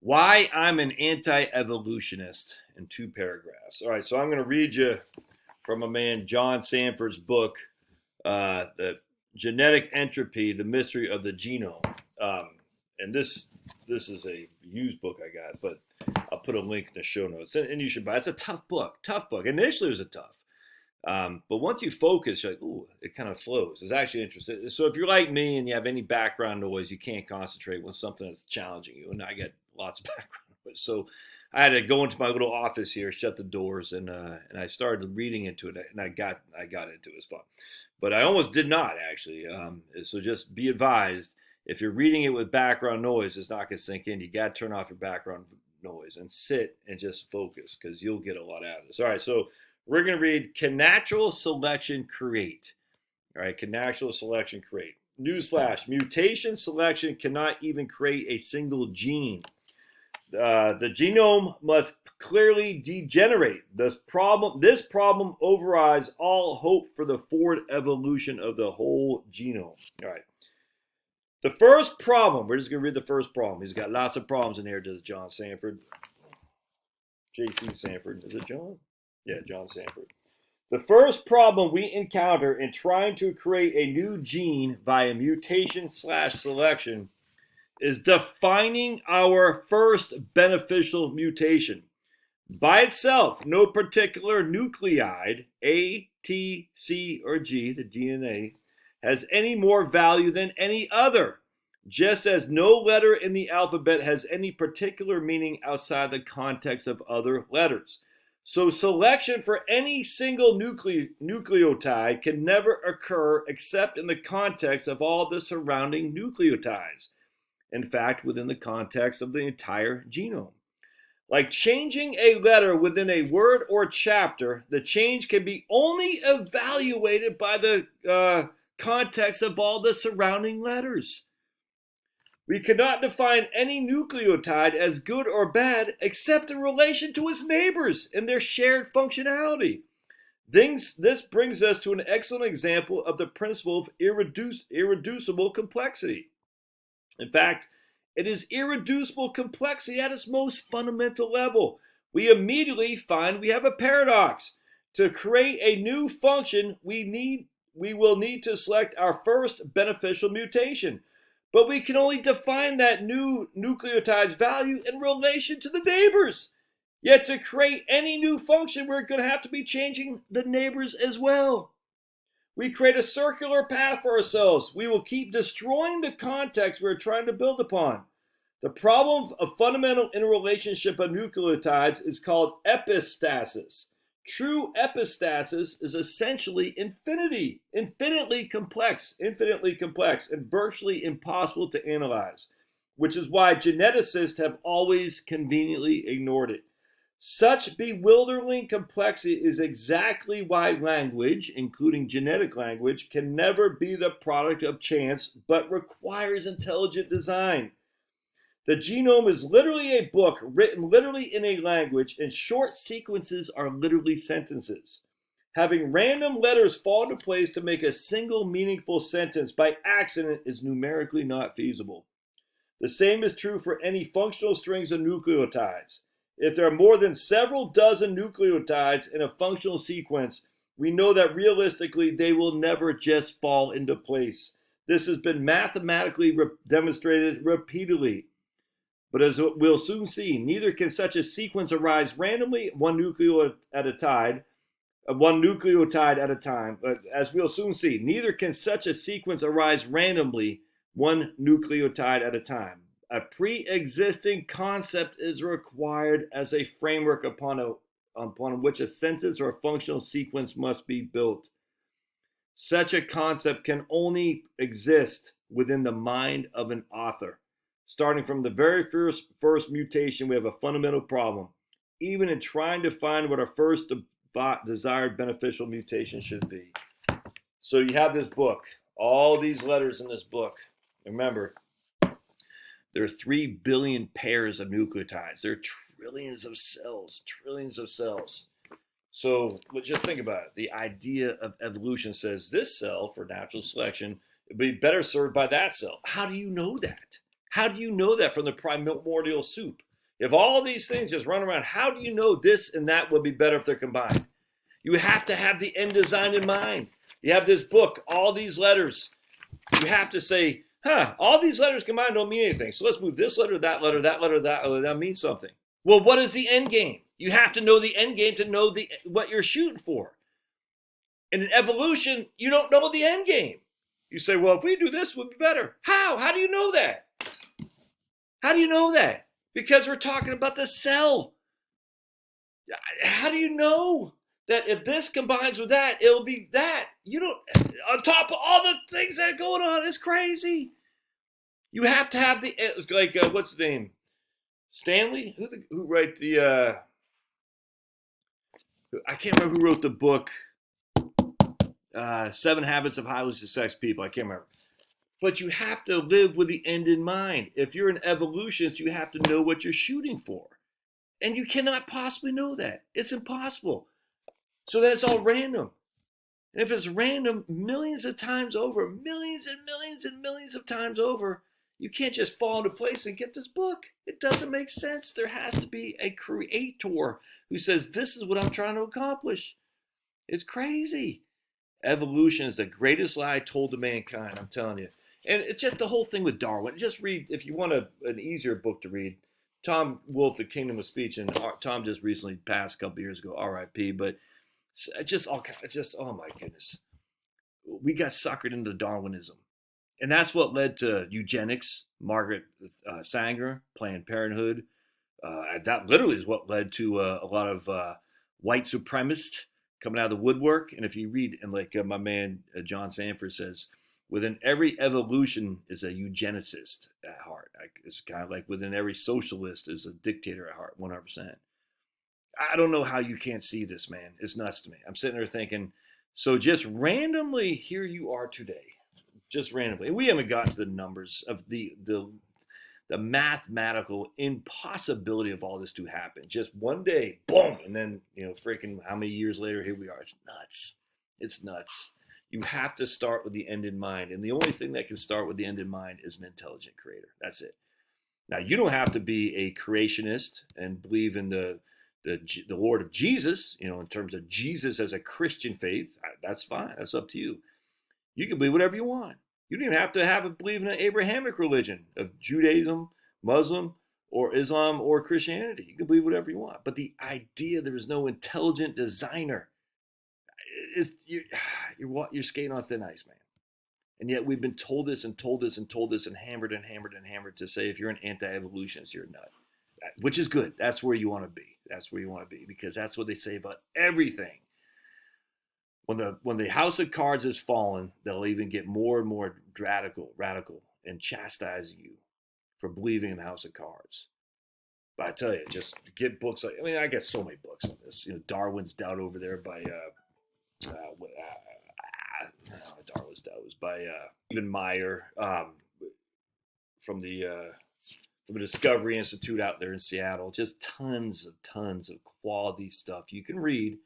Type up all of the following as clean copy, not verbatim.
Why I'm an anti-evolutionist in 2 paragraphs. All right, so I'm going to read you from a man, John Sanford's book, The Genetic Entropy, The Mystery of the Genome. And this is a used book I got, but I'll put a link in the show notes. And you should buy it. It's a tough book. Initially, it was a tough. But once you focus, you're like, ooh, it kind of flows. It's actually interesting. So if you're like me and you have any background noise, you can't concentrate when something is challenging you. And I get lots of background noise. So I had to go into my little office here, shut the doors, and I started reading into it, and I got into it. It was fun. But I almost did not, actually. So just be advised, if you're reading it with background noise, it's not going to sink in. You got to turn off your background noise and sit and just focus, because you'll get a lot out of this. All right, so we're going to read, Can Natural Selection Create? All right, can natural selection create? Newsflash, mutation selection cannot even create a single gene. The genome must clearly degenerate. This problem overrides all hope for the forward evolution of the whole genome. All right. The first problem, we're just going to read the first problem. He's got lots of problems in here, does John Sanford. J.C. Sanford. Is it John? Yeah, John Sanford. The first problem we encounter in trying to create a new gene via mutation/selection is defining our first beneficial mutation. By itself, no particular nucleotide, A, T, C, or G, the DNA, has any more value than any other, just as no letter in the alphabet has any particular meaning outside the context of other letters. So selection for any single nucleotide can never occur except in the context of all the surrounding nucleotides. In fact, within the context of the entire genome. Like changing a letter within a word or chapter, the change can be only evaluated by the context of all the surrounding letters. We cannot define any nucleotide as good or bad except in relation to its neighbors and their shared functionality. This brings us to an excellent example of the principle of irreducible complexity. In fact, it is irreducible complexity at its most fundamental level. We immediately find we have a paradox. To create a new function, we will need to select our first beneficial mutation. But we can only define that new nucleotide's value in relation to the neighbors. Yet to create any new function, we're going to have to be changing the neighbors as well. We create a circular path for ourselves. We will keep destroying the context we're trying to build upon. The problem of fundamental interrelationship of nucleotides is called epistasis. True epistasis is essentially infinitely complex, and virtually impossible to analyze, which is why geneticists have always conveniently ignored it. Such bewildering complexity is exactly why language, including genetic language, can never be the product of chance, but requires intelligent design. The genome is literally a book written literally in a language, and short sequences are literally sentences. Having random letters fall into place to make a single meaningful sentence by accident is numerically not feasible. The same is true for any functional strings of nucleotides. If there are more than several dozen nucleotides in a functional sequence, we know that realistically they will never just fall into place. This has been mathematically demonstrated repeatedly. But as we'll soon see, neither can such a sequence arise randomly, one nucleotide at a time. But as we'll soon see, neither can such a sequence arise randomly, one nucleotide at a time. A pre-existing concept is required as a framework upon which a sentence or a functional sequence must be built. Such a concept can only exist within the mind of an author. Starting from the very first mutation, we have a fundamental problem, even in trying to find what our first desired beneficial mutation should be. So you have this book, all these letters in this book. Remember, there are 3 billion pairs of nucleotides. There are trillions of cells. So just think about it. The idea of evolution says this cell, for natural selection, would be better served by that cell. How do you know that? How do you know that from the primordial soup? If all these things just run around, how do you know this and that would be better if they're combined? You have to have the end design in mind. You have this book, all these letters. You have to say, all these letters combined don't mean anything. So let's move this letter, that letter, that letter, that letter. That means something. Well, what is the end game? You have to know the end game to know what you're shooting for. And in evolution, you don't know the end game. You say, well, if we do this, it would be better. How? How do you know that? How do you know that? Because we're talking about the cell. How do you know that if this combines with that, it'll be that? You don't, on top of all the things that are going on, it's crazy. You have to have the, like, what's his name? Stanley? Who wrote the, I can't remember who wrote the book, 7 Habits of Highly Successful People. I can't remember. But you have to live with the end in mind. If you're an evolutionist, you have to know what you're shooting for. And you cannot possibly know that. It's impossible. So that's all random. And if it's random millions of times over, millions and millions and millions of times over, you can't just fall into place and get this book. It doesn't make sense. There has to be a creator who says, this is what I'm trying to accomplish. It's crazy. Evolution is the greatest lie told to mankind, I'm telling you. And it's just the whole thing with Darwin. Just read, if you want an easier book to read, Tom Wolfe, The Kingdom of Speech, and Tom just recently passed a couple years ago, R.I.P. But it's just oh my goodness. We got suckered into Darwinism. And that's what led to eugenics, Margaret Sanger, Planned Parenthood. That literally is what led to a lot of white supremacists coming out of the woodwork. And if you read, and like my man John Sanford says, within every evolution is a eugenicist at heart. It's kind of like within every socialist is a dictator at heart, 100%. I don't know how you can't see this, man. It's nuts to me. I'm sitting there thinking, so just randomly, here you are today. Just randomly. We haven't gotten to the numbers of the mathematical impossibility of all this to happen. Just one day, boom, and then, freaking how many years later, here we are. It's nuts. It's nuts. You have to start with the end in mind. And the only thing that can start with the end in mind is an intelligent creator. That's it. Now, you don't have to be a creationist and believe in the Lord of Jesus, in terms of Jesus as a Christian faith. That's fine. That's up to you. You can believe whatever you want. You don't even have to believe in an Abrahamic religion of Judaism, Muslim, or Islam, or Christianity. You can believe whatever you want. But the idea there is no intelligent designer, you're skating on thin ice, man. And yet we've been told this and told this and told this and hammered and hammered and hammered to say if you're an anti-evolutionist, you're a nut. Which is good. That's where you want to be. That's where you want to be, because that's what they say about everything. When the house of cards is fallen, they'll even get more and more radical, and chastise you for believing in the house of cards. But I tell you, just get books like, I got so many books on this. Darwin's Doubt over there by Darwin's Doubt was by Stephen Meyer from the Discovery Institute out there in Seattle. Just tons of quality stuff you can read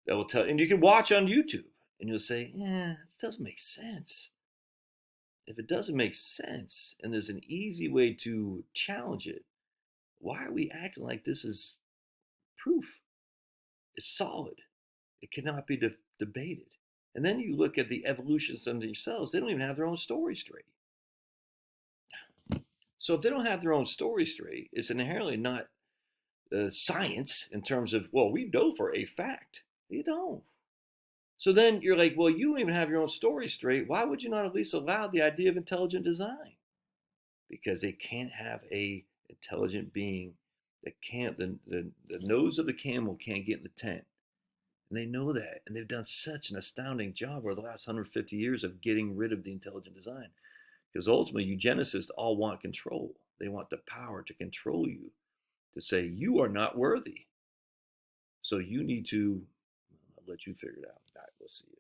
that will tell, and you can watch on YouTube, and you'll say, it doesn't make sense. If it doesn't make sense, and there's an easy way to challenge it, why are we acting like this is proof? It's solid. It cannot be debated. And then you look at the evolutionists themselves, they don't even have their own story straight. So if they don't have their own story straight, it's inherently not science in terms of, well, we know for a fact. You don't. So then you're like, well, you don't even have your own story straight. Why would you not at least allow the idea of intelligent design? Because they can't have a intelligent being that can't, the nose of the camel can't get in the tent. And they know that. And they've done such an astounding job over the last 150 years of getting rid of the intelligent design. Because ultimately, eugenicists all want control. They want the power to control you, to say, you are not worthy. So you need to, I'll let you figure it out. All right, we'll see you.